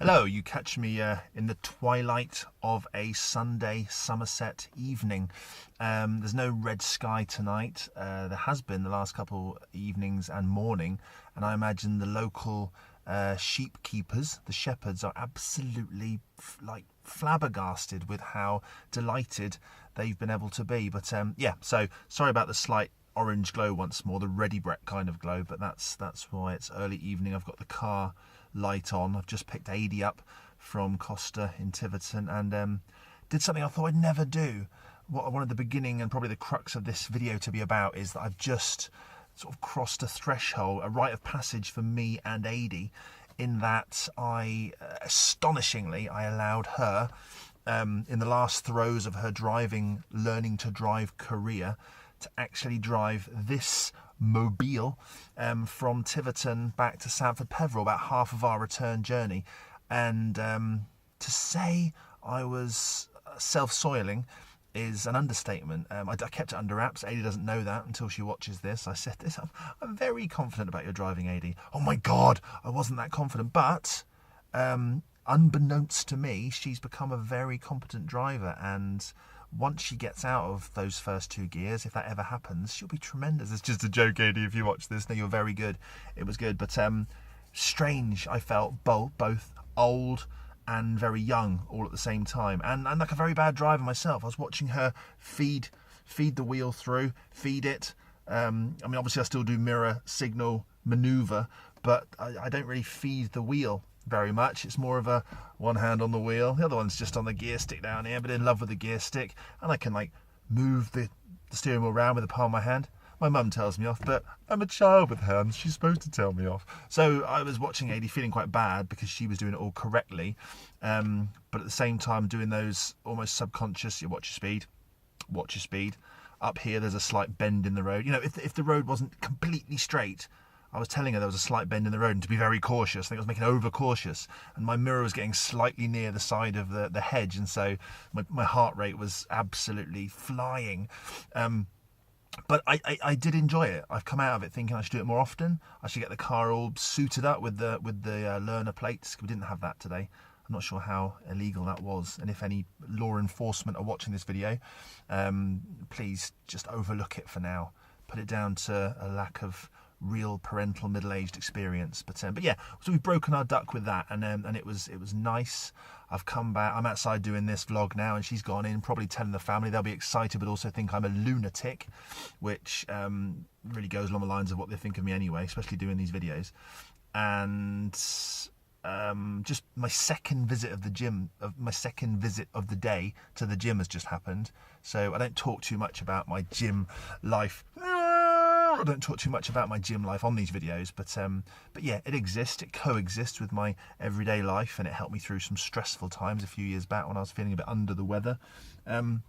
Hello, you catch me in the twilight of a Sunday Somerset evening. There's no red sky tonight. There has been the last couple evenings and morning, and I imagine the local sheep keepers, the shepherds, are absolutely flabbergasted with how delighted they've been able to be. But yeah, so sorry about the slight orange glow once more, the ready Brett kind of glow, but that's why it's early evening. I've got the car light on. I've just picked Adi up from Costa in Tiverton and did something I thought I'd never do. What I wanted the beginning and probably the crux of this video to be about is that I've just sort of crossed a threshold, a rite of passage for me and Adi, in that I astonishingly allowed her in the last throes of her learning to drive career to actually drive this mobile from Tiverton back to Sanford Peveril, about half of our return journey. And to say I was self-soiling is an understatement. I kept it under wraps. Adi doesn't know that until she watches this. I said this, I'm very confident about your driving, Adi. Oh my God, I wasn't that confident. But unbeknownst to me, she's become a very competent driver, and once she gets out of those first two gears, if that ever happens, she'll be tremendous. It's just a joke, Adi, if you watch this. No, you're very good. It was good, but strange. I felt both old and very young all at the same time, and like a very bad driver myself. I was watching her feed the wheel through, feed it. I mean, obviously I still do mirror signal maneuver, but I don't really feed the wheel very much. It's more of a one hand on the wheel, the other one's just on the gear stick down here, but in love with the gear stick, and I can move the steering wheel around with the palm of my hand. My mum tells me off, but I'm a child with hands, she's supposed to tell me off. So I was watching Adi feeling quite bad because she was doing it all correctly, but at the same time doing those almost subconscious, you watch your speed. Up here there's a slight bend in the road. You know, if the road wasn't completely straight, I was telling her there was a slight bend in the road and to be very cautious. I think I was making over cautious, and my mirror was getting slightly near the side of the hedge, and so my heart rate was absolutely flying. But I did enjoy it. I've come out of it thinking I should do it more often. I should get the car all suited up with the learner plates. We didn't have that today. I'm not sure how illegal that was, and if any law enforcement are watching this video, please just overlook it for now. Put it down to a lack of real parental middle-aged experience, but yeah, so we've broken our duck with that, and it was nice. I've come back, I'm outside doing this vlog now, and she's gone in, probably telling the family. They'll be excited but also think I'm a lunatic, which really goes along the lines of what they think of me anyway, especially doing these videos. And just my second visit of the day to the gym has just happened, so I don't talk too much about my gym life. I don't talk too much about my gym life on these videos, but yeah, it exists. It coexists with my everyday life, and it helped me through some stressful times a few years back when I was feeling a bit under the weather. And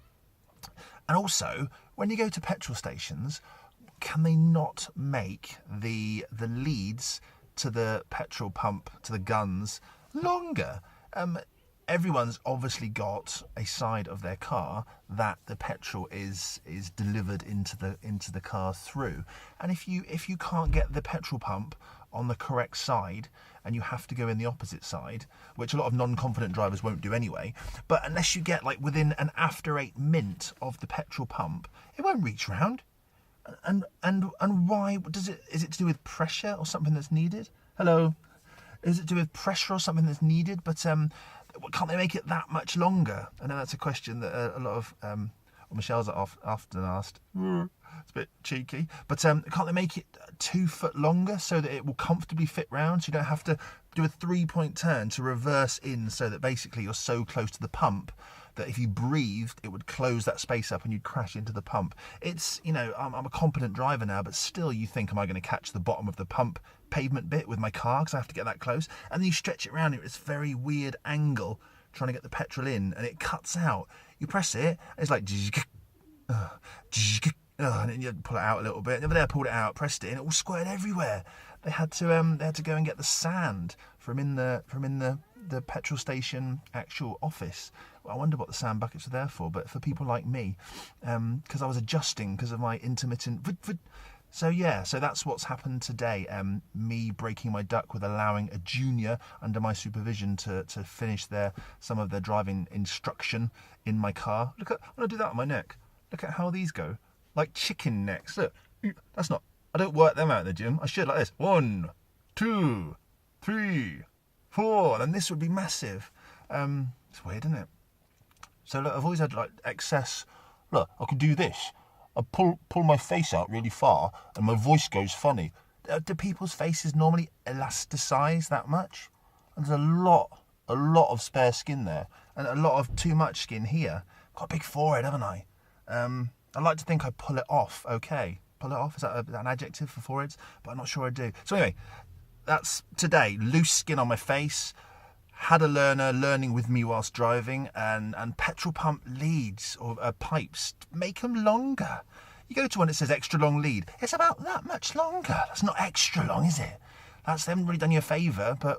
also, when you go to petrol stations, can they not make the leads to the petrol pump, to the guns, longer? Everyone's obviously got a side of their car that the petrol is delivered into the car through, and if you can't get the petrol pump on the correct side and you have to go in the opposite side, which a lot of non-confident drivers won't do anyway, but unless you get within an after 8 mint of the petrol pump, it won't reach round. And why is it to do with pressure or something that's needed? Hello, is it to do with pressure or something that's needed? But can't they make it that much longer? I know that's a question that a lot of Michelle's often asked. It's a bit cheeky, but can't they make it 2 foot longer so that it will comfortably fit round, so you don't have to do a 3-point turn to reverse in, so that basically you're so close to the pump that if you breathed, it would close that space up and you'd crash into the pump. It's, I'm a competent driver now, but still you think, am I going to catch the bottom of the pump pavement bit with my car because I have to get that close? And then you stretch it around at this very weird angle trying to get the petrol in, and it cuts out. You press it, and it's like, and then you pull it out a little bit. Never there, pulled it out, pressed it, and it all squirted everywhere. They had to go and get the sand from in the petrol station actual office. Well, I wonder what the sand buckets are there for, but for people like me, because I was adjusting because of my intermittent So yeah, so that's what's happened today. Me breaking my duck with allowing a junior under my supervision to finish some of their driving instruction in my car. Look at, when I do that on my neck, look at how these go. Like chicken necks. Look, that's not, I don't work them out in the gym. I should like this. 1, 2, 3, 4. And this would be massive. It's weird, isn't it? So look, I've always had like excess. Look, I can do this. I pull my face out really far and my voice goes funny. Do people's faces normally elasticize that much? And there's a lot of spare skin there and a lot of too much skin here. Got a big forehead, haven't I? I like to think I pull it off okay. Pull it off, is that an adjective for foreheads? But I'm not sure I do. So anyway, that's today. Loose skin on my face. Had a learner learning with me whilst driving, and petrol pump leads or pipes, make them longer. You go to one that says extra long lead, it's about that much longer. That's not extra long, is it? They haven't really done you a favour, but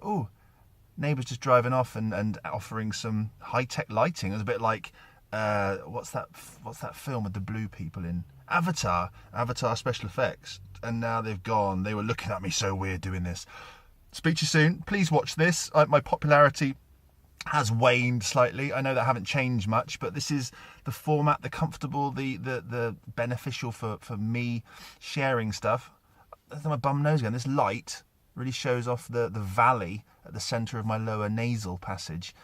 neighbours just driving off and offering some high-tech lighting. It was a bit like, what's that film with the blue people in? Avatar special effects. And now they've gone. They were looking at me so weird doing this. Speak to you soon. Please watch this. My popularity has waned slightly. I know that I haven't changed much, but this is the format, the comfortable, the beneficial for me sharing stuff. That's my bum nose again. This light really shows off the valley at the centre of my lower nasal passage.